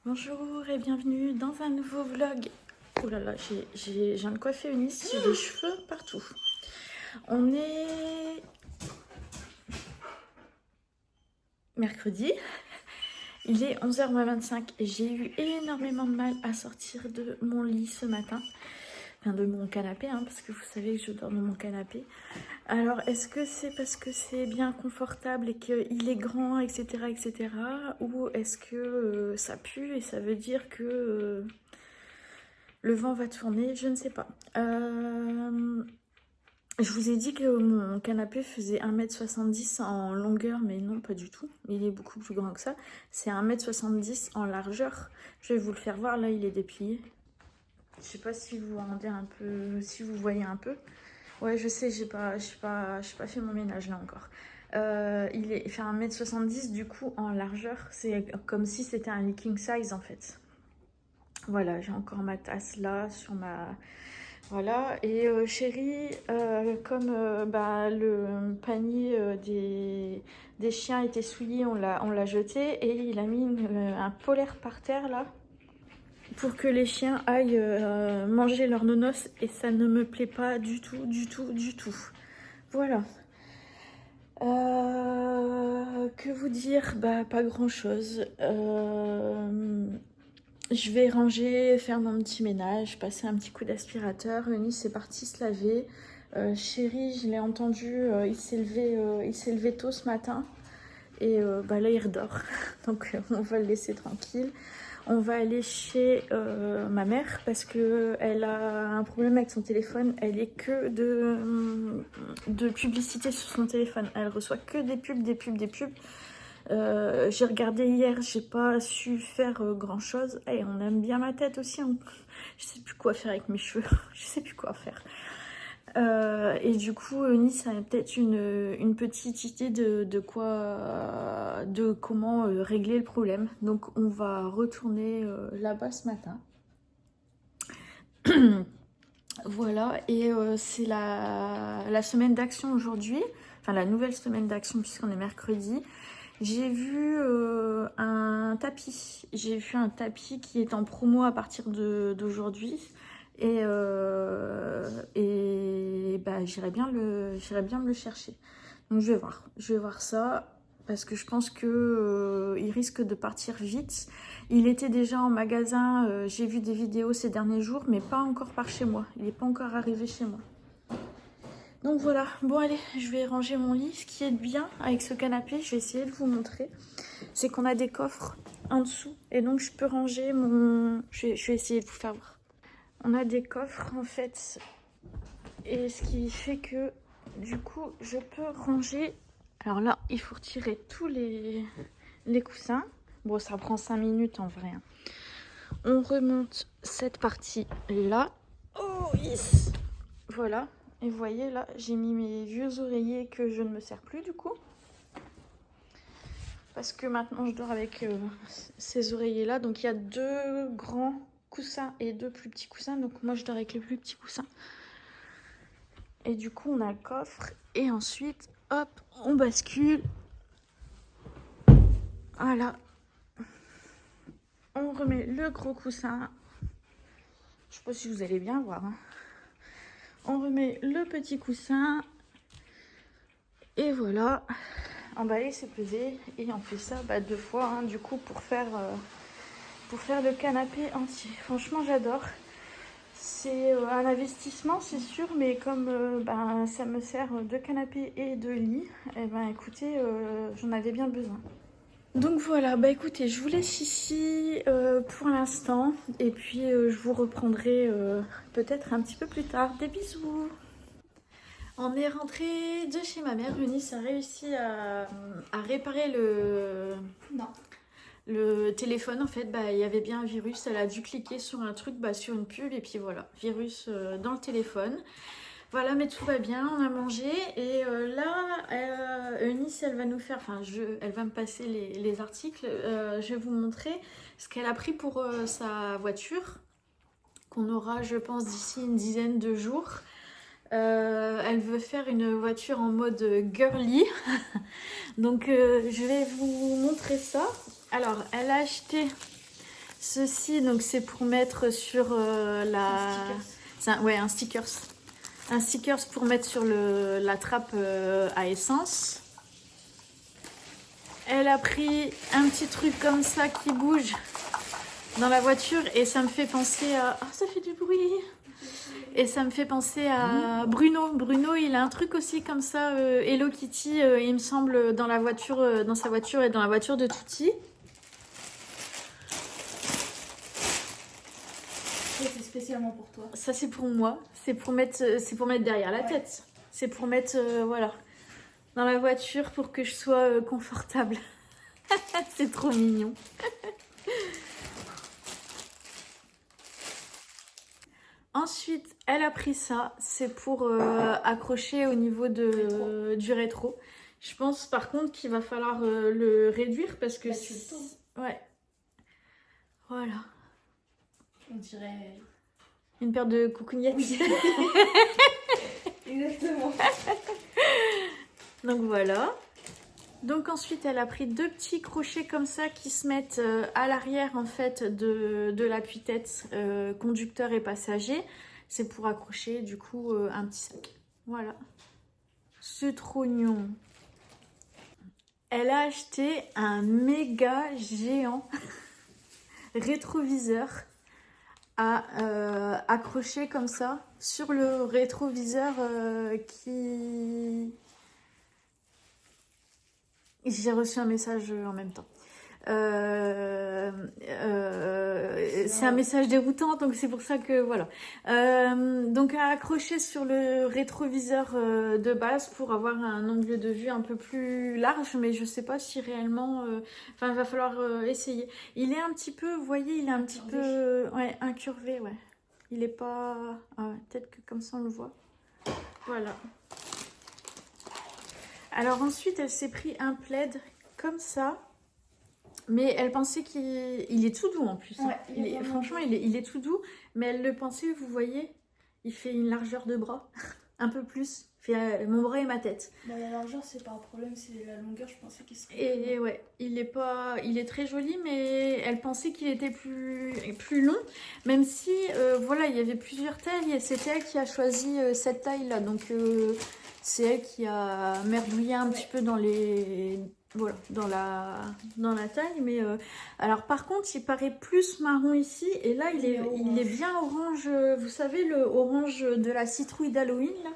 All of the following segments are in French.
Bonjour et bienvenue dans un nouveau vlog. Oh là là, je viens de coiffer Eunice, j'ai des cheveux partout. On est mercredi, il est 11h25 et j'ai eu énormément de mal à sortir de mon lit ce matin. Enfin de mon canapé, parce que vous savez que je dors dans mon canapé. Alors est-ce que c'est parce que c'est bien confortable et qu'il est grand, etc. etc. ou est-ce que ça pue et ça veut dire que... le vent va tourner, je ne sais pas. Je vous ai dit que mon canapé faisait 1,70 m en longueur, mais non, pas du tout. Il est beaucoup plus grand que ça. C'est 1,70 m en largeur. Je vais vous le faire voir, là, il est déplié. Je sais pas si vous rendez un peu, si vous voyez un peu. Ouais, je sais, j'ai pas fait mon ménage là encore. Il fait 1,70 m du coup en largeur. C'est comme si c'était un king size en fait. Voilà, j'ai encore ma tasse là sur ma... Voilà, et chérie, comme le panier des chiens était souillé, on l'a jeté et il a mis un polaire par terre là pour que les chiens aillent manger leur nonos et ça ne me plaît pas du tout, du tout, du tout. Voilà. Que vous dire? Bah, pas grand chose. Je vais ranger, faire mon petit ménage, passer un petit coup d'aspirateur. Eunice est partie se laver. Chéri, je l'ai entendu, il s'est levé tôt ce matin. Et là, il redort. Donc, on va le laisser tranquille. On va aller chez ma mère parce qu'elle a un problème avec son téléphone. Elle est que de publicité sur son téléphone. Elle reçoit que des pubs, des pubs, des pubs. J'ai regardé hier, j'ai pas su faire grand chose. Et on aime bien ma tête aussi. Je sais plus quoi faire avec mes cheveux. Je sais plus quoi faire. Et du coup, Nice a peut-être une petite idée de comment régler le problème. Donc, on va retourner là-bas ce matin. Voilà, et c'est la semaine d'action aujourd'hui. Enfin, la nouvelle semaine d'action puisqu'on est mercredi. J'ai vu un tapis. J'ai vu un tapis qui est en promo à partir d'aujourd'hui. Et j'irai bien me le chercher. Donc je vais voir ça parce que je pense que il risque de partir vite. Il était déjà en magasin, j'ai vu des vidéos ces derniers jours, mais pas encore par chez moi. Il n'est pas encore arrivé chez moi. Donc voilà, bon allez, je vais ranger mon lit. Ce qui est bien avec ce canapé, je vais essayer de vous montrer, c'est qu'on a des coffres en dessous. Et donc je peux ranger mon... Je vais essayer de vous faire voir. On a des coffres en fait. Et ce qui fait que du coup, je peux ranger... Alors là, il faut retirer tous les coussins. Bon, ça prend 5 minutes en vrai. On remonte cette partie là. Oh yes. Voilà. Et vous voyez là, j'ai mis mes vieux oreillers que je ne me sers plus du coup. Parce que maintenant je dors avec ces oreillers là. Donc il y a 2 grands coussins et 2 plus petits coussins. Donc moi je dors avec les plus petits coussins. Et du coup on a le coffre. Et ensuite, hop, on bascule. Voilà. On remet le gros coussin. Je sais pas si vous allez bien voir. On remet le petit coussin. Et voilà. Emballé, c'est pesé. Et on fait ça 2 fois, du coup, pour faire le canapé entier. Franchement, j'adore. C'est un investissement, c'est sûr, mais comme ça me sert de canapé et de lit, et écoutez, j'en avais bien besoin. Donc voilà, écoutez, je vous laisse ici pour l'instant, et puis je vous reprendrai peut-être un petit peu plus tard. Des bisous! On est rentré de chez ma mère. Eunice a réussi à réparer le téléphone. En fait, il y avait bien un virus. Elle a dû cliquer sur un truc, sur une pub, et puis voilà, virus dans le téléphone. Voilà, mais tout va bien, on a mangé. Et là, Eunice, elle va nous faire, elle va me passer les articles. Je vais vous montrer ce qu'elle a pris pour sa voiture, qu'on aura, je pense, d'ici une dizaine de jours. Elle veut faire une voiture en mode girly. Donc je vais vous montrer ça. Alors elle a acheté Ceci, donc c'est pour mettre sur un stickers. Un stickers pour mettre sur la trappe à essence. Elle a pris un petit truc comme ça qui bouge dans la voiture et ça me fait penser à... Oh, ça fait du bruit. Et ça me fait penser à Bruno. Bruno, il a un truc aussi comme ça, Hello Kitty, il me semble, dans la voiture, dans sa voiture et dans la voiture de Tutti. C'est spécialement pour toi. Ça, c'est pour moi. C'est pour mettre derrière la tête. C'est pour mettre, voilà, dans la voiture pour que je sois confortable. C'est trop mignon. Ensuite, elle a pris ça. C'est pour accrocher au niveau du rétro. Je pense par contre qu'il va falloir le réduire parce que... Ouais. Voilà. On dirait... Une paire de coucougnettes. Oui. Exactement. Donc voilà. Donc ensuite, elle a pris 2 petits crochets comme ça qui se mettent à l'arrière en fait de l'appui-tête conducteur et passager. C'est pour accrocher du coup un petit sac. Voilà. C'est trop mignon. Elle a acheté un méga géant rétroviseur à accrocher comme ça sur le rétroviseur qui... J'ai reçu un message en même temps. C'est un message déroutant, donc c'est pour ça que voilà. Donc à accrocher sur le rétroviseur de base pour avoir un angle de vue un peu plus large, mais je sais pas si réellement... Enfin, il va falloir essayer. Il est un petit peu, vous voyez, il est un petit peu... Ouais, incurvé, ouais. Il est pas... Ah ouais, peut-être que comme ça on le voit. Voilà. Alors ensuite, elle s'est pris un plaid comme ça. Mais elle pensait qu'il est tout doux en plus. Ouais, franchement, il est tout doux. Mais elle le pensait, vous voyez, il fait une largeur de bras. Un peu plus. Il fait mon bras et ma tête. Bah, la largeur, c'est pas un problème, c'est la longueur, je pensais qu'il serait... Et ouais, il est très joli, mais elle pensait qu'il était plus long. Même si, voilà, il y avait plusieurs tailles. Et c'était elle qui a choisi cette taille-là. Donc, c'est elle qui a merdouillé un petit peu dans les... Voilà, dans la taille. Mais alors, par contre, il paraît plus marron ici. Et là, il est bien orange. Vous savez, le orange de la citrouille d'Halloween, là.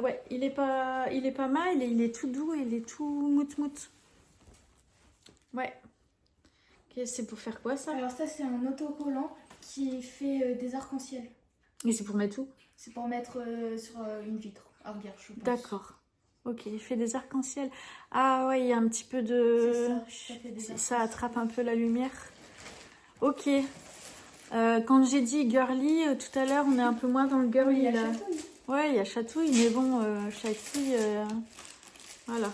Ouais, il est pas mal, il est tout doux, il est tout mout-mout. Ouais. Okay, c'est pour faire quoi ça? Alors ça, c'est un autocollant qui fait des arcs-en-ciel. Et c'est pour mettre où? C'est pour mettre sur une vitre. Ah, regarde, je pense. D'accord. Ok, il fait des arcs-en-ciel. Ah ouais, il y a un petit peu de... Ça attrape un peu la lumière. Ok. Quand j'ai dit girly, tout à l'heure, on est un peu moins dans le girly, là. Ouais, il y a chatouille, mais bon, chatouille, voilà.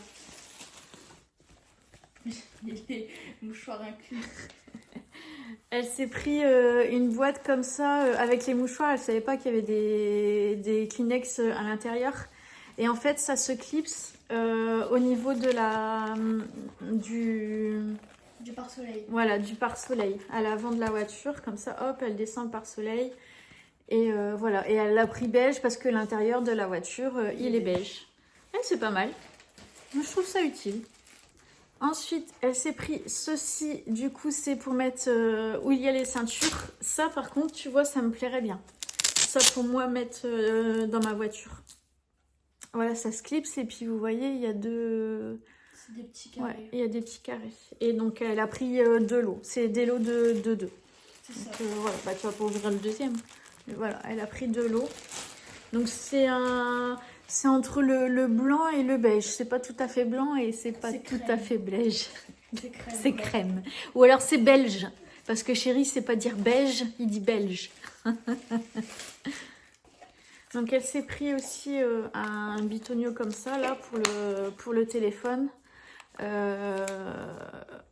Les mouchoirs inclus. Elle s'est pris une boîte comme ça, avec les mouchoirs. Elle savait pas qu'il y avait des Kleenex à l'intérieur. Et en fait, ça se clipse au niveau de du pare-soleil. Voilà, du pare-soleil. À l'avant de la voiture, comme ça, hop, elle descend le pare-soleil. Et voilà, et elle l'a pris beige parce que l'intérieur de la voiture, il est beige. Et c'est pas mal. Je trouve ça utile. Ensuite, elle s'est pris ceci. Du coup, c'est pour mettre où il y a les ceintures. Ça, par contre, tu vois, ça me plairait bien. Ça, pour moi, mettre dans ma voiture. Voilà, ça se clipse. Et puis, vous voyez, il y a deux... C'est des petits carrés. Ouais, il y a des petits carrés. Et donc, elle a pris deux lots. C'est des lots de deux. C'est ça. Donc, voilà, bah, tu vas pas ouvrir le deuxième. Voilà, elle a pris 2 lots. Donc c'est entre le blanc et le beige. C'est pas tout à fait blanc et c'est pas tout à fait beige. C'est crème. Ou alors c'est belge. Parce que chéri, c'est pas dire beige, il dit belge. Donc elle s'est pris aussi un bitonio comme ça là pour le téléphone.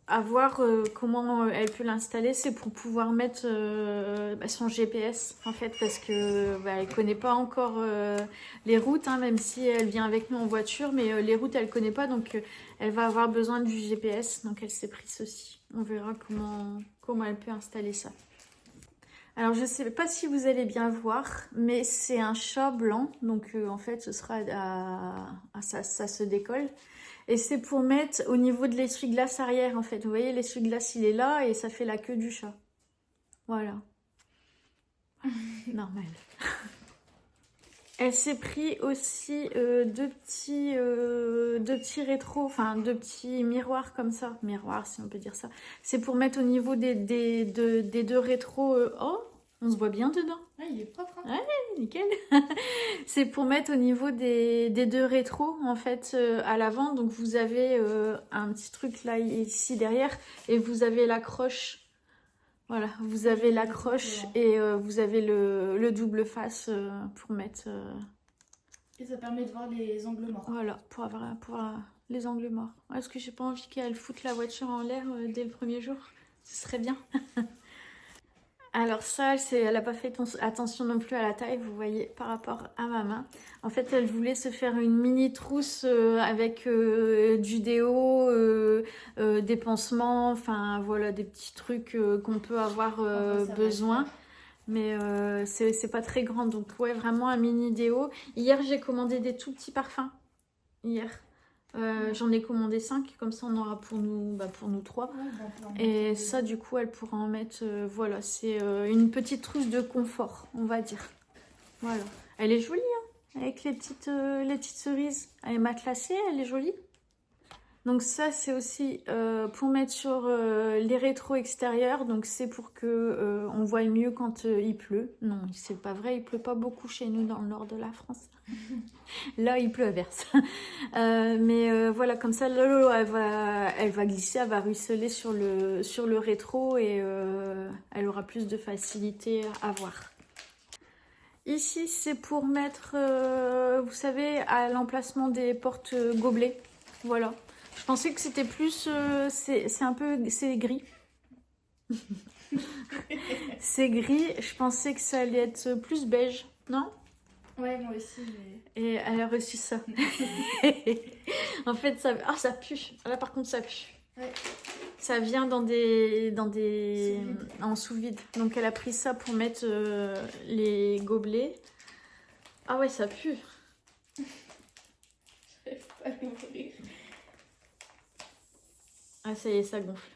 À voir comment elle peut l'installer. C'est pour pouvoir mettre son GPS en fait, parce que elle connaît pas encore les routes, hein, même si elle vient avec nous en voiture, mais les routes elle connaît pas, donc elle va avoir besoin du GPS, donc elle s'est pris ceci. On verra comment elle peut installer ça. Alors je sais pas si vous allez bien voir, mais c'est un chat blanc, donc en fait ce sera ça se décolle. Et c'est pour mettre au niveau de l'essuie-glace arrière, en fait. Vous voyez, l'essuie-glace, il est là et ça fait la queue du chat. Voilà. Normal. Elle s'est pris aussi deux petits rétros, enfin deux petits miroirs comme ça. Miroirs, si on peut dire ça. C'est pour mettre au niveau des deux rétros. Oh, on se voit bien dedans. Ah, il est propre. Hein. Ouais, nickel. C'est pour mettre au niveau des deux rétros, en fait, à l'avant. Donc, vous avez un petit truc là, ici, derrière. Et vous avez l'accroche. Voilà, vous avez l'accroche et vous avez le double face pour mettre... Et ça permet de voir les angles morts. Voilà, pour avoir les angles morts. Est-ce que j'ai pas envie qu'elle foute la voiture en l'air dès le premier jour? Ce serait bien. Alors ça, elle n'a pas fait attention non plus à la taille, vous voyez, par rapport à ma main. En fait, elle voulait se faire une mini trousse avec du déo, des pansements, enfin voilà, des petits trucs qu'on peut avoir besoin. Mais c'est pas très grand, donc ouais, vraiment un mini déo. Hier, j'ai commandé des tout petits parfums. Hier. J'en ai commandé 5, comme ça on aura pour nous 3. Ouais, et ça, du coup, elle pourra en mettre. Voilà, c'est une petite trousse de confort, on va dire. Voilà. Elle est jolie, hein, avec les petites cerises. Elle est matelassée, elle est jolie. Donc ça, c'est aussi pour mettre sur les rétros extérieurs. Donc c'est pour que on voit mieux quand il pleut. Non, c'est pas vrai, il pleut pas beaucoup chez nous dans le nord de la France. Là, il pleut à verse. Mais voilà, comme ça, l'eau, elle va glisser, elle va ruisseler sur le rétro et elle aura plus de facilité à voir. Ici, c'est pour mettre, vous savez, à l'emplacement des portes gobelets. Voilà. Je pensais que c'était plus... c'est gris. C'est gris. Je pensais que ça allait être plus beige. Non? Ouais, moi aussi. Mais... Et elle a reçu ça. En fait, ça... Ah, ça pue. Là, par contre, ça pue. Ouais. Ça vient en sous-vide. Donc, elle a pris ça pour mettre les gobelets. Ah ouais, ça pue. J'arrive pas à l'ouvrir. Ah, ça y est, ça gonfle.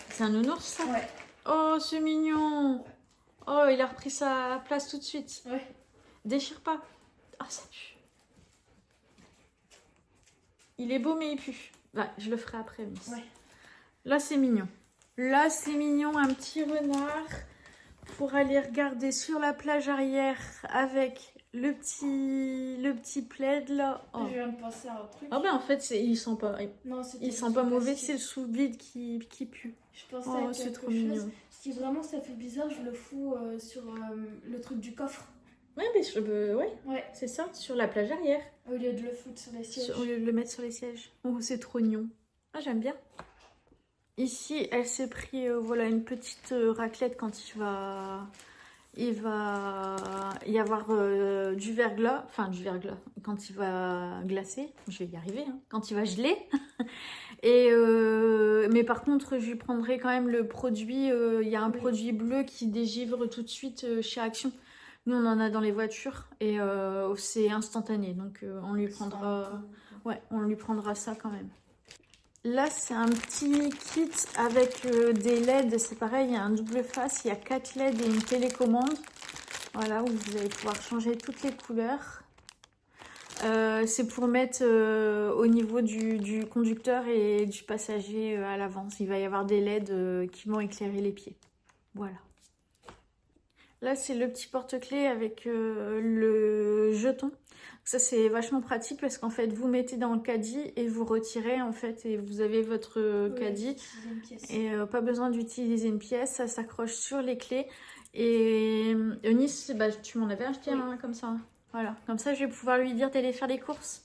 C'est un nounours, ça? Ouais. Oh, c'est mignon. Oh, il a repris sa place tout de suite. Ouais. Déchire pas. Ah, ça pue. Il est beau, mais il pue. Ouais, je le ferai après, Miss. Ouais. Là, c'est mignon. Là, c'est mignon, un petit renard pour aller regarder sur la plage arrière avec le petit plaid là. Oh. Je viens de penser à un truc. Ah ben en fait, il sent pas. Non, il sent pas mauvais, c'est le sous-vide qui pue. Je pensais à c'est quelque trop chose. mignon. Si vraiment ça fait bizarre, je le fous sur le truc du coffre. Ouais, mais Ouais. c'est ça, sur la plage arrière. Au lieu de le foutre sur les sièges. Au lieu de le mettre sur les sièges. Oh, c'est trop mignon. Ah, j'aime bien. Ici, elle s'est pris voilà, une petite raclette quand il va y avoir du verglas. Enfin, du verglas. Quand il va glacer. Je vais y arriver. Hein. Quand il va geler. Et mais par contre, je lui prendrai quand même le produit. Il y a un produit bleu qui dégivre tout de suite chez Action. Nous, on en a dans les voitures et c'est instantané. Donc, on lui prendra... Ouais, on lui prendra ça quand même. Là, c'est un petit kit avec des LED. C'est pareil, il y a un double face. Il y a 4 LED et une télécommande. Voilà, où vous allez pouvoir changer toutes les couleurs. C'est pour mettre au niveau du conducteur et du passager à l'avance. Il va y avoir des LED qui vont éclairer les pieds. Voilà. Là, c'est le petit porte-clés avec le jeton. Ça, c'est vachement pratique parce qu'en fait, vous mettez dans le caddie et vous retirez, en fait, et vous avez votre caddie. Et pas besoin d'utiliser une pièce. Ça s'accroche sur les clés. Et Eunice, tu m'en avais acheté un comme ça. Voilà. Comme ça, je vais pouvoir lui dire d'aller faire des courses.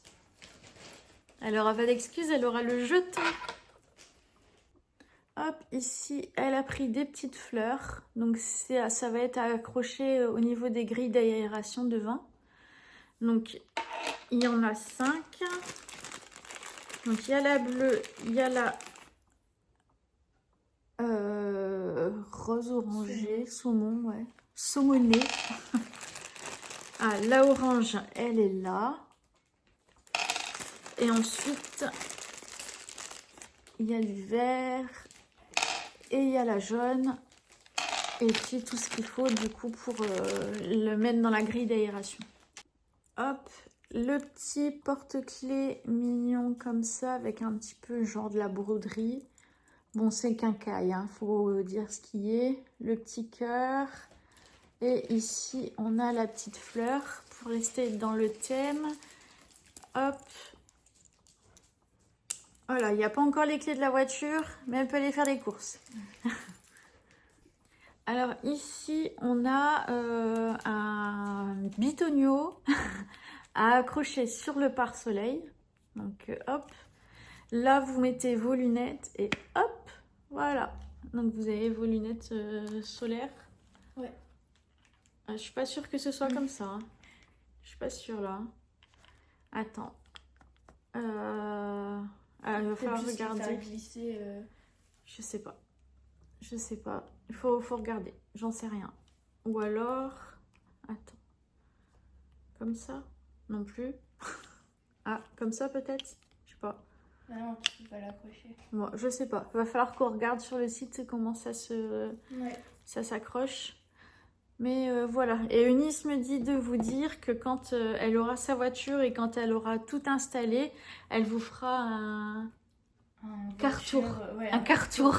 Elle aura pas d'excuse, elle aura le jeton. Hop, ici, elle a pris des petites fleurs. Donc, ça va être accroché au niveau des grilles d'aération devant. Donc, il y en a 5. Donc, il y a la bleue, il y a la rose orangée, saumon, ouais. Saumonée. Ah, la orange, elle est là. Et ensuite, il y a du vert. Et il y a la jaune. Et puis tout ce qu'il faut du coup pour le mettre dans la grille d'aération. Hop, le petit porte-clés mignon comme ça avec un petit peu genre de la broderie. Bon, c'est quincaille, hein, faut dire ce qui est. Le petit cœur. Et ici, on a la petite fleur pour rester dans le thème. Hop. Voilà, il n'y a pas encore les clés de la voiture, mais elle peut aller faire des courses. Alors ici, on a un bitonio à accrocher sur le pare-soleil. Donc hop, là vous mettez vos lunettes et hop, voilà. Donc vous avez vos lunettes solaires. Ouais. Je suis pas sûre que ce soit comme ça. Hein. Je suis pas sûre là. Attends. Il va falloir regarder. Glisser, Je sais pas. Je sais pas. Il faut regarder. J'en sais rien. Ou alors... Attends. Comme ça? Non plus. Ah, comme ça peut-être? Je sais pas. Ah non, tu peux pas l'accrocher. Bon, je sais pas. Il va falloir qu'on regarde sur le site comment ça ça s'accroche. Mais voilà. Et Eunice me dit de vous dire que quand elle aura sa voiture et quand elle aura tout installé, elle vous fera un car-tour. Ouais, un car-tour.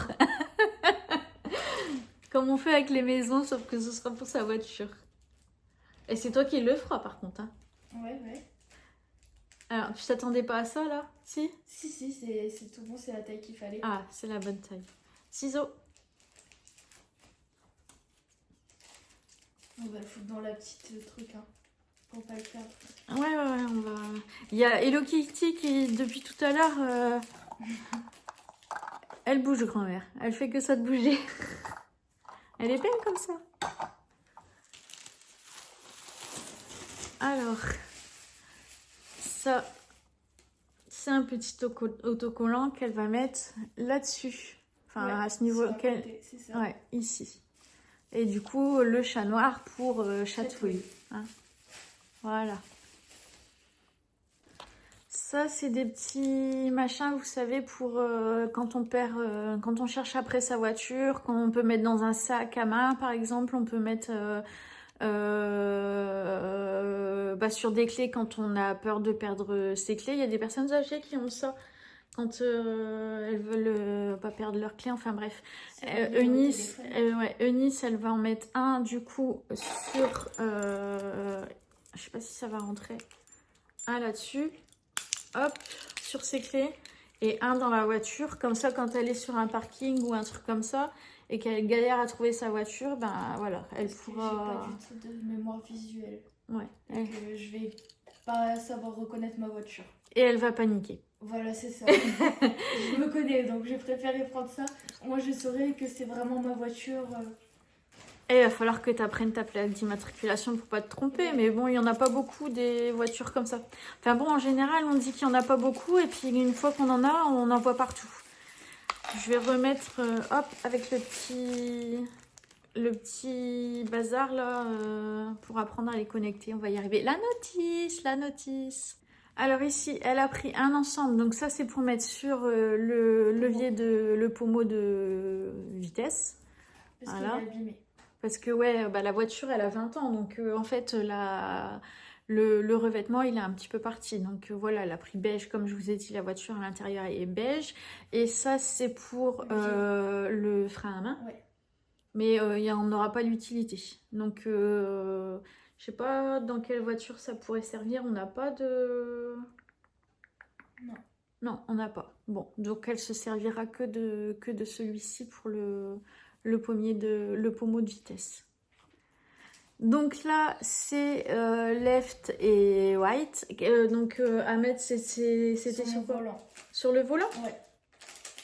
Comme on fait avec les maisons, sauf que ce sera pour sa voiture. Et c'est toi qui le feras par contre. Hein. Ouais. Alors, tu t'attendais pas à ça là? Si? Si, c'est tout bon, c'est la taille qu'il fallait. Ah, c'est la bonne taille. Ciseaux. On va le foutre dans la petite truc, hein, pour pas le perdre. Ouais, on va... Il y a Hello Kitty qui, depuis tout à l'heure, elle bouge, grand-mère. Elle fait que ça de bouger. Elle est belle comme ça. Alors, ça, c'est un petit autocollant qu'elle va mettre là-dessus. Enfin, ouais, à ce niveau. C'est ça. Ouais, ici. Et du coup, le chat noir pour chatouille. Hein. Voilà. Ça, c'est des petits machins, vous savez, pour quand on perd, quand on cherche après sa voiture, quand on peut mettre dans un sac à main, par exemple, on peut mettre sur des clés quand on a peur de perdre ses clés. Il y a des personnes âgées qui ont ça quand elles veulent pas perdre leurs clés, enfin bref. Eunice, elle va en mettre un du coup sur, je sais pas si ça va rentrer, un là-dessus. Hop, sur ses clés et un dans la voiture. Comme ça, quand elle est sur un parking ou un truc comme ça et qu'elle galère à trouver sa voiture, ben voilà, elle pourra... J'ai pas du tout de mémoire visuelle. Ouais. Donc je vais pas savoir reconnaître ma voiture. Et elle va paniquer. Voilà, c'est ça. Je me connais, donc j'ai préféré prendre ça. Moi, je saurais que c'est vraiment ma voiture. Et il va falloir que tu apprennes ta plaque d'immatriculation pour pas te tromper. Ouais. Mais bon, il n'y en a pas beaucoup des voitures comme ça. Enfin bon, en général, on dit qu'il n'y en a pas beaucoup. Et puis une fois qu'on en a, on en voit partout. Je vais remettre, hop, avec le petit bazar là, pour apprendre à les connecter. On va y arriver. La notice. Alors ici, elle a pris un ensemble. Donc ça, c'est pour mettre sur le levier le pommeau de vitesse. Parce qu'il est abîmé. Parce que ouais, la voiture, elle a 20 ans. Donc en fait, le revêtement, il est un petit peu parti. Donc voilà, elle a pris beige. Comme je vous ai dit, la voiture à l'intérieur est beige. Et ça, c'est pour le frein à main. Ouais. Mais il n'y en aura pas l'utilité. Donc, je sais pas dans quelle voiture ça pourrait servir. On n'a pas de... Non, on n'a pas. Bon, donc elle se servira que de celui-ci pour le pommeau de vitesse. Donc là, c'est left et right. Donc Ahmed, c'était Sur sur mon quoi? volant. Sur le volant? Ouais.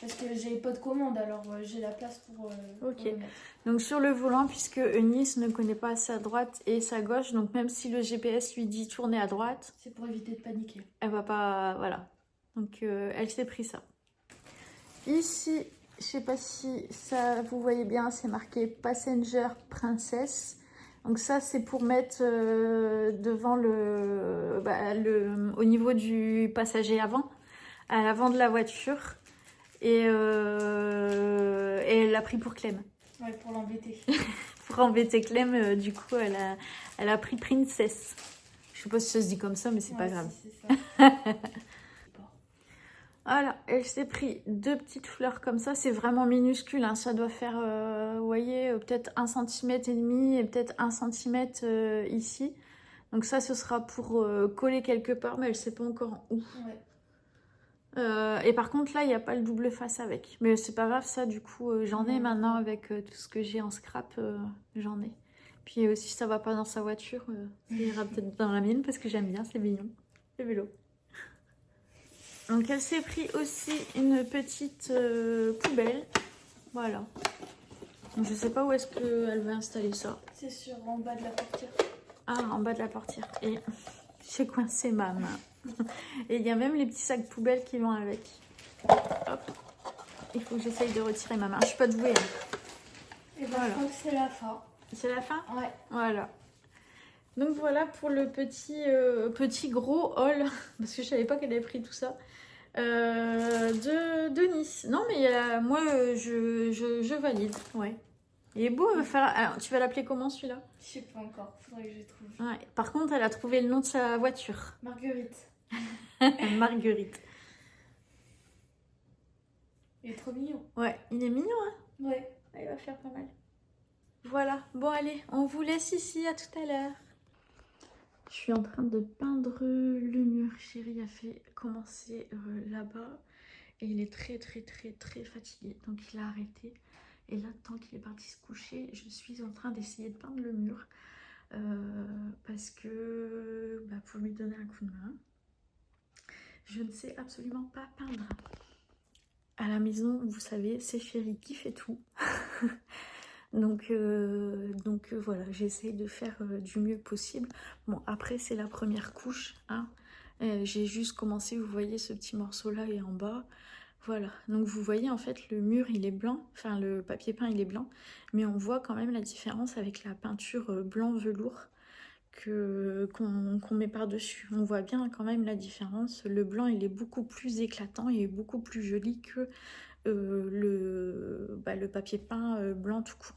Parce que j'ai pas de commande, alors j'ai la place pour Ok. le mettre. Donc sur le volant, puisque Eunice ne connaît pas sa droite et sa gauche, donc même si le GPS lui dit tourner à droite, C'est pour éviter de paniquer. elle va pas... Voilà. Donc elle s'est pris ça. Ici, je sais pas si ça vous voyez bien, c'est marqué Passenger Princess. Donc ça, c'est pour mettre devant au niveau du passager avant, à l'avant de la voiture. Et elle l'a pris pour Clem. Ouais, pour l'embêter. Pour embêter Clem, du coup, elle a pris Princess. Je sais pas si ça se dit comme ça, mais c'est pas grave. Si, c'est ça. Voilà, elle s'est pris 2 petites fleurs comme ça. C'est vraiment minuscule, hein. Ça doit faire, vous voyez, peut-être 1,5 cm et peut-être 1 cm ici. Donc ça, ce sera pour coller quelque part, mais elle sait pas encore où. Ouais. Et par contre, là, il n'y a pas le double face avec. Mais c'est pas grave, ça, du coup, j'en ai maintenant avec tout ce que j'ai en scrap, j'en ai. Puis si ça va pas dans sa voiture, ça ira peut-être dans la mienne parce que j'aime bien, c'est mignon, le vélo. Donc elle s'est pris aussi une petite poubelle, voilà. Donc je sais pas où est-ce qu'elle va installer ça. C'est sur en bas de la portière. Ah, en bas de la portière. Et j'ai coincé ma main. Et il y a même les petits sacs poubelles qui vont avec. Hop. Il faut que j'essaye de retirer ma main. Je suis pas douée. Hein. Et ben, je crois que c'est la fin. C'est la fin? Ouais. Voilà. Donc voilà pour le petit gros haul. Parce que je savais pas qu'elle avait pris tout ça. De Nice. Non mais moi je valide. Ouais. Il est beau. Alors, tu vas l'appeler comment celui-là? Je sais pas encore. Faudrait que je trouve. Ouais. Par contre, elle a trouvé le nom de sa voiture. Marguerite. Marguerite. Il est trop mignon. Ouais, il est mignon, hein? Ouais. Il va faire pas mal. Voilà. Bon, allez, on vous laisse ici. À tout à l'heure. Je suis en train de peindre le mur. Chéri a fait commencer là-bas. Et il est très fatigué. Donc il a arrêté. Et là, tant qu'il est parti se coucher, je suis en train d'essayer de peindre le mur. Parce que pour lui donner un coup de main. Je ne sais absolument pas peindre. À la maison, vous savez, c'est Chéri qui fait tout. donc voilà, j'essaye de faire du mieux possible. Bon, après, c'est la première couche. Hein. J'ai juste commencé, vous voyez, ce petit morceau-là et en bas. Voilà, donc vous voyez, en fait, le mur, il est blanc. Enfin, le papier peint, il est blanc. Mais on voit quand même la différence avec la peinture blanc velours qu'on met par-dessus. On voit bien quand même la différence. Le blanc, il est beaucoup plus éclatant et beaucoup plus joli que le papier peint blanc tout court.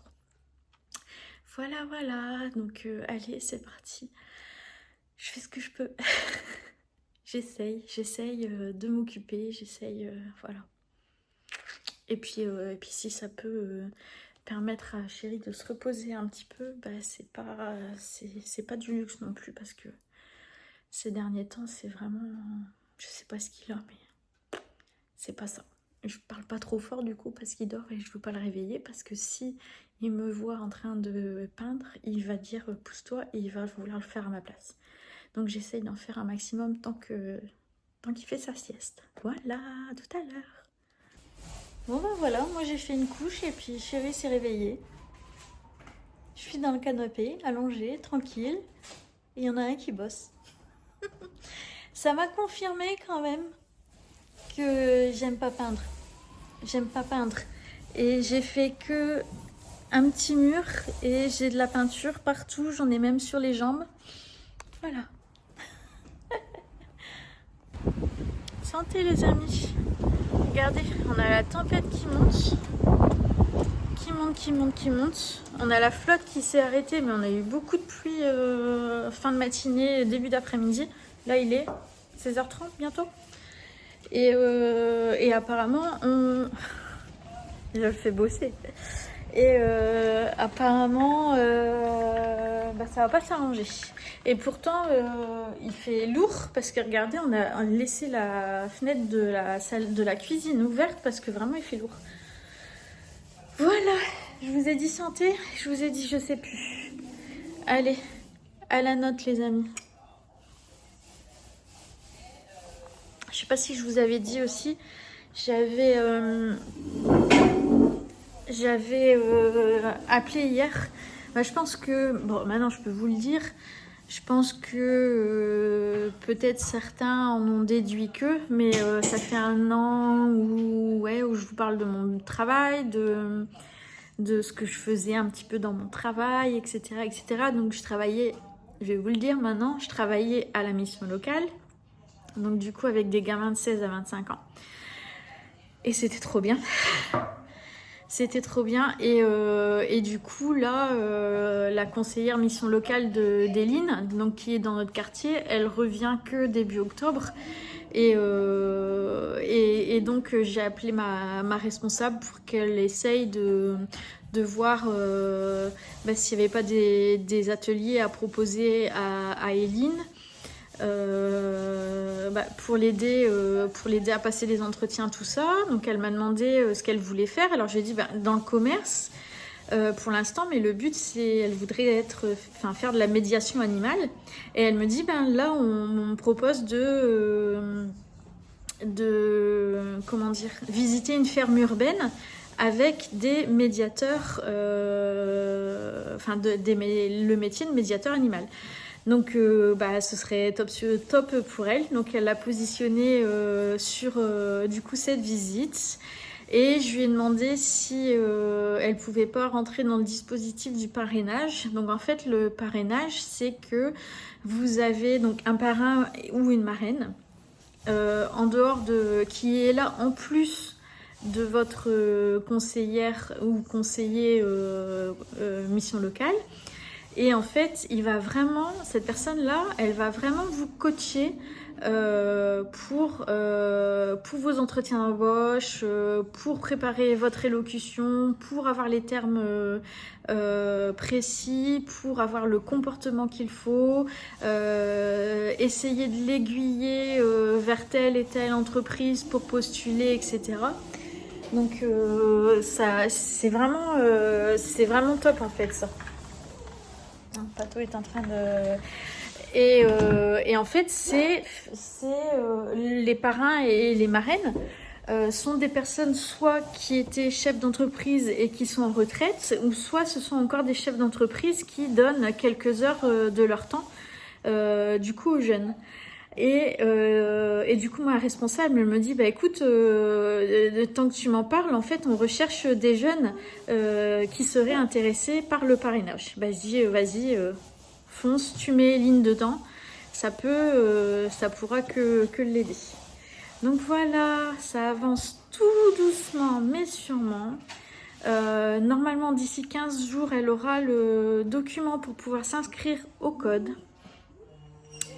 Voilà. Donc, allez, c'est parti. Je fais ce que je peux. J'essaye de m'occuper. Voilà. Et puis si ça peut... permettre à Chéri de se reposer un petit peu, c'est pas du luxe non plus parce que ces derniers temps c'est vraiment, je sais pas ce qu'il a mais c'est pas ça. Je parle pas trop fort du coup parce qu'il dort et je veux pas le réveiller parce que si il me voit en train de peindre, il va dire pousse-toi et il va vouloir le faire à ma place. Donc j'essaye d'en faire un maximum tant qu'il fait sa sieste. Voilà, à tout à l'heure. Bon voilà, moi j'ai fait une couche et puis Chéri s'est réveillée. Je suis dans le canapé, allongée, tranquille. Et il y en a un qui bosse. Ça m'a confirmé quand même que j'aime pas peindre. Et j'ai fait que un petit mur et j'ai de la peinture partout. J'en ai même sur les jambes. Voilà. Santé les amis. Regardez, on a la tempête qui monte. Qui monte. On a la flotte qui s'est arrêtée, mais on a eu beaucoup de pluie fin de matinée, début d'après-midi. Là, il est 16h30 bientôt. Et apparemment, je le fais bosser. Et apparemment, ça va pas s'arranger. Et pourtant, il fait lourd parce que regardez, on a laissé la fenêtre de la salle de la cuisine ouverte parce que vraiment, il fait lourd. Voilà, je vous ai dit santé, je vous ai dit je sais plus. Allez, à la note les amis. Je sais pas si je vous avais dit aussi, j'avais appelé hier. Bah, je pense que, bon maintenant je peux vous le dire, je pense que peut-être certains en ont déduit que, mais ça fait 1 an où je vous parle de mon travail, de ce que je faisais un petit peu dans mon travail, etc., etc. Donc je travaillais, je vais vous le dire maintenant, je travaillais à la mission locale, donc du coup avec des gamins de 16 à 25 ans. Et c'était trop bien. C'était trop bien. Et du coup, là, la conseillère mission locale d'Eline, donc qui est dans notre quartier, elle revient que début octobre. Et donc, j'ai appelé ma responsable pour qu'elle essaye de voir s'il n'y avait pas des ateliers à proposer à Eline. Pour l'aider à passer les entretiens, tout ça. Donc elle m'a demandé ce qu'elle voulait faire. Alors j'ai dit dans le commerce pour l'instant, mais le but c'est, elle voudrait faire de la médiation animale. Et elle me dit là on propose de visiter une ferme urbaine avec des médiateurs, le métier de médiateur animal. Donc ce serait top pour elle. Donc elle l'a positionnée sur du coup cette visite. Et je lui ai demandé si elle pouvait pas rentrer dans le dispositif du parrainage. Donc en fait le parrainage c'est que vous avez donc un parrain ou une marraine en dehors qui est là en plus de votre conseillère ou conseiller mission locale. Et en fait, cette personne-là, elle va vraiment vous coacher pour vos entretiens d'embauche, pour préparer votre élocution, pour avoir les termes précis, pour avoir le comportement qu'il faut, essayer de l'aiguiller vers telle et telle entreprise pour postuler, etc. Donc c'est vraiment top en fait ça. Pato est en train de... Et en fait, les parrains et les marraines sont des personnes soit qui étaient chefs d'entreprise et qui sont en retraite, ou soit ce sont encore des chefs d'entreprise qui donnent quelques heures de leur temps du coup aux jeunes. Et du coup ma responsable elle me dit écoute tant que tu m'en parles, en fait on recherche des jeunes qui seraient intéressés par le parrainage. Je dis vas-y fonce, tu mets Eline dedans, ça pourra que l'aider. Donc voilà, ça avance tout doucement mais sûrement. Normalement d'ici 15 jours elle aura le document pour pouvoir s'inscrire au code.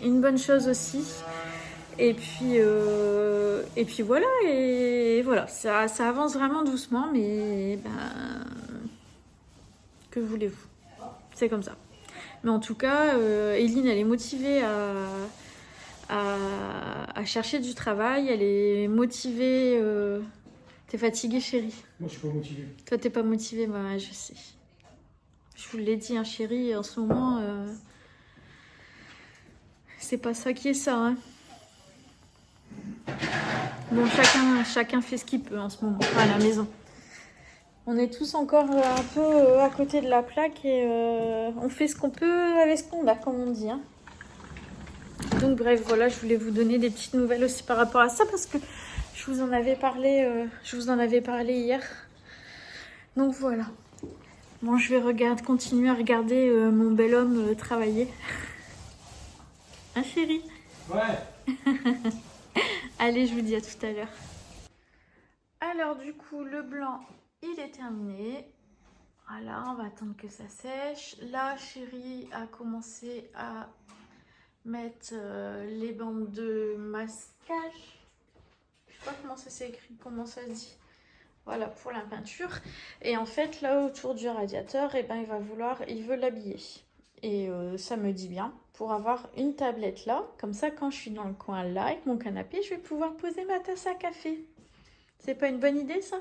Une bonne chose aussi. Et puis voilà, ça avance vraiment doucement, mais que voulez-vous, c'est comme ça. Mais en tout cas, Eline, elle est motivée à chercher du travail, elle est motivée. T'es fatiguée, chérie? Moi, je suis pas motivée. Toi, t'es pas motivée? Je sais. Je vous l'ai dit, chérie, en ce moment, c'est pas ça qui est ça, hein. Bon, chacun fait ce qu'il peut en ce moment à la maison. On est tous encore un peu à côté de la plaque et on fait ce qu'on peut avec ce qu'on a, comme on dit. Hein. Donc bref, voilà, je voulais vous donner des petites nouvelles aussi par rapport à ça parce que je vous en avais parlé hier. Donc voilà. Bon, je vais continuer à regarder mon bel homme travailler. Hein, chérie? Ouais. Allez, je vous dis à tout à l'heure. Alors du coup, le blanc, il est terminé. Voilà, on va attendre que ça sèche. Là, chérie a commencé à mettre les bandes de masquage. Je sais pas comment ça s'écrit, comment ça se dit. Voilà, pour la peinture. Et en fait, là, autour du radiateur, il veut l'habiller. Et ça me dit bien, pour avoir une tablette là, comme ça quand je suis dans le coin là avec mon canapé, je vais pouvoir poser ma tasse à café. C'est pas une bonne idée ça?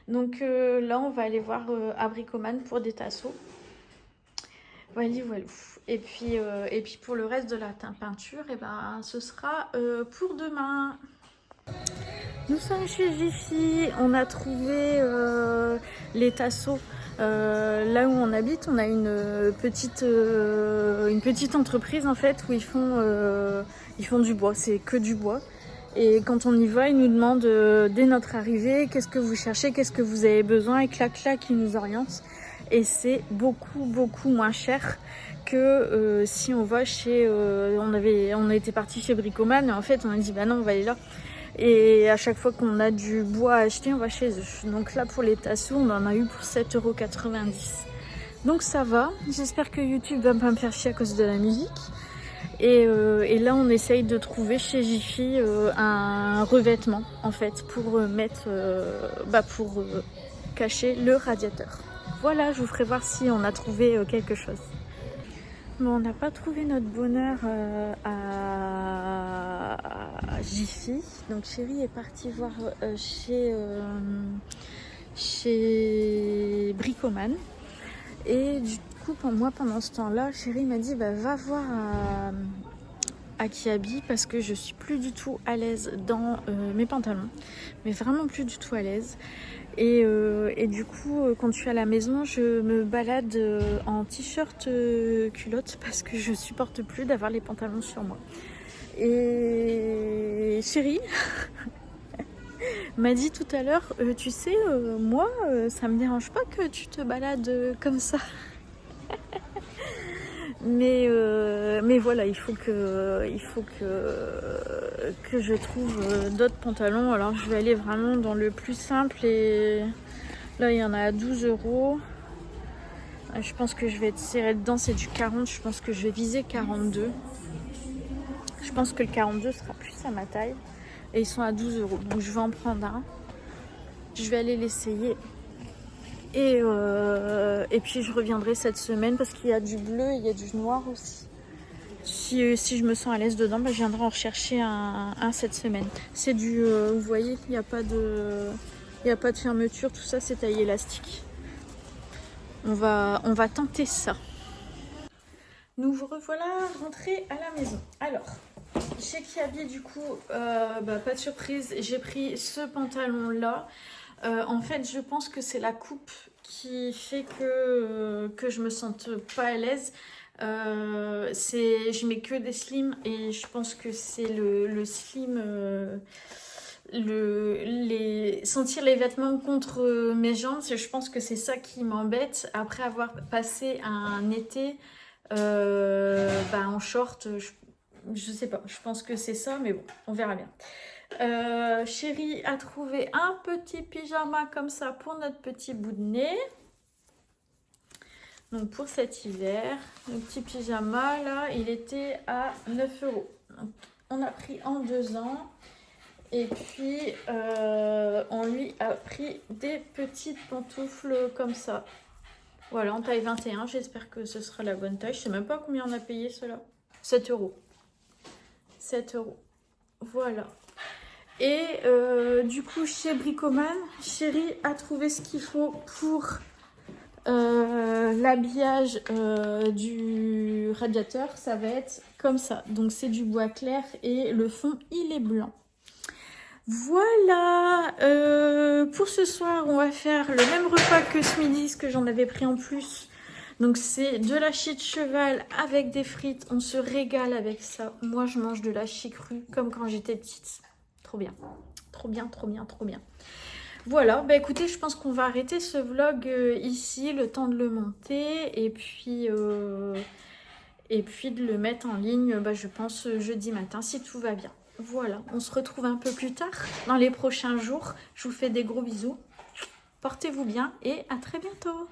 Donc là on va aller voir à Bricoman pour des tasseaux. Voilà, voilà. Et puis pour le reste de la peinture, et ben, ce sera pour demain. Nous sommes chez Jiffy, on a trouvé les tasseaux. Là où on habite, on a une petite entreprise en fait où ils font du bois, c'est que du bois. Et quand on y va, ils nous demandent dès notre arrivée, qu'est-ce que vous cherchez, qu'est-ce que vous avez besoin, et clac clac, ils nous orientent. Et c'est beaucoup moins cher que si on va chez... on était parti chez Bricoman, et en fait on a dit bah non, on va aller là. Et à chaque fois qu'on a du bois à acheter, on va chez eux. Donc là, pour les tasseaux, on en a eu pour 7,90 €. Donc ça va. J'espère que YouTube va pas me faire chier à cause de la musique. Et là, on essaye de trouver chez Jiffy un revêtement, en fait, pour mettre, pour cacher le radiateur. Voilà, je vous ferai voir si on a trouvé quelque chose. Bon, on n'a pas trouvé notre bonheur à Jiffy. Donc Chérie est partie voir chez Bricoman. Et du coup, pendant ce temps-là, Chérie m'a dit va voir à Kiabi parce que je suis plus du tout à l'aise dans mes pantalons. Mais vraiment plus du tout à l'aise. Et du coup, quand je suis à la maison, je me balade en t-shirt culotte parce que je supporte plus d'avoir les pantalons sur moi. Et Chérie m'a dit tout à l'heure, tu sais, moi, ça me dérange pas que tu te balades comme ça. Mais voilà, il faut que je trouve d'autres pantalons. Alors je vais aller vraiment dans le plus simple et là il y en a à 12 €. Je pense que je vais tirer dedans, c'est du 40, je pense que je vais viser 42. Je pense que le 42 sera plus à ma taille et ils sont à 12 €. Donc je vais en prendre un. Je vais aller l'essayer. Et puis je reviendrai cette semaine parce qu'il y a du bleu et il y a du noir aussi. Si je me sens à l'aise dedans, je viendrai en rechercher un cette semaine. C'est du, vous voyez, il n'y a pas de fermeture, tout ça c'est taille élastique. On va tenter ça. Nous revoilà rentrés à la maison. Alors, chez Kiabi du coup, pas de surprise, j'ai pris ce pantalon là. En fait, je pense que c'est la coupe qui fait que je me sente pas à l'aise. Je mets que des slims et je pense que c'est le slim, sentir les vêtements contre mes jambes. Je pense que c'est ça qui m'embête. Après avoir passé un été en short, je sais pas. Je pense que c'est ça, mais bon, on verra bien. Chérie a trouvé un petit pyjama comme ça pour notre petit bout de nez. Donc pour cet hiver, le petit pyjama là, il était à 9 €. Donc, on a pris en 2 ans. Et puis on lui a pris des petites pantoufles comme ça. Voilà, en taille 21. J'espère que ce sera la bonne taille. Je sais même pas combien on a payé cela. 7 €. 7 €. Voilà. Et du coup, chez Bricoman, Chérie a trouvé ce qu'il faut pour l'habillage du radiateur. Ça va être comme ça. Donc, c'est du bois clair et le fond, il est blanc. Voilà. Pour ce soir, on va faire le même repas que ce midi, ce que j'en avais pris en plus. Donc, c'est de la chie de cheval avec des frites. On se régale avec ça. Moi, je mange de la chie crue comme quand j'étais petite. Trop bien, trop bien, trop bien, trop bien. Voilà, écoutez, je pense qu'on va arrêter ce vlog ici, le temps de le monter et puis de le mettre en ligne, je pense jeudi matin si tout va bien. Voilà, on se retrouve un peu plus tard dans les prochains jours. Je vous fais des gros bisous. Portez-vous bien et à très bientôt.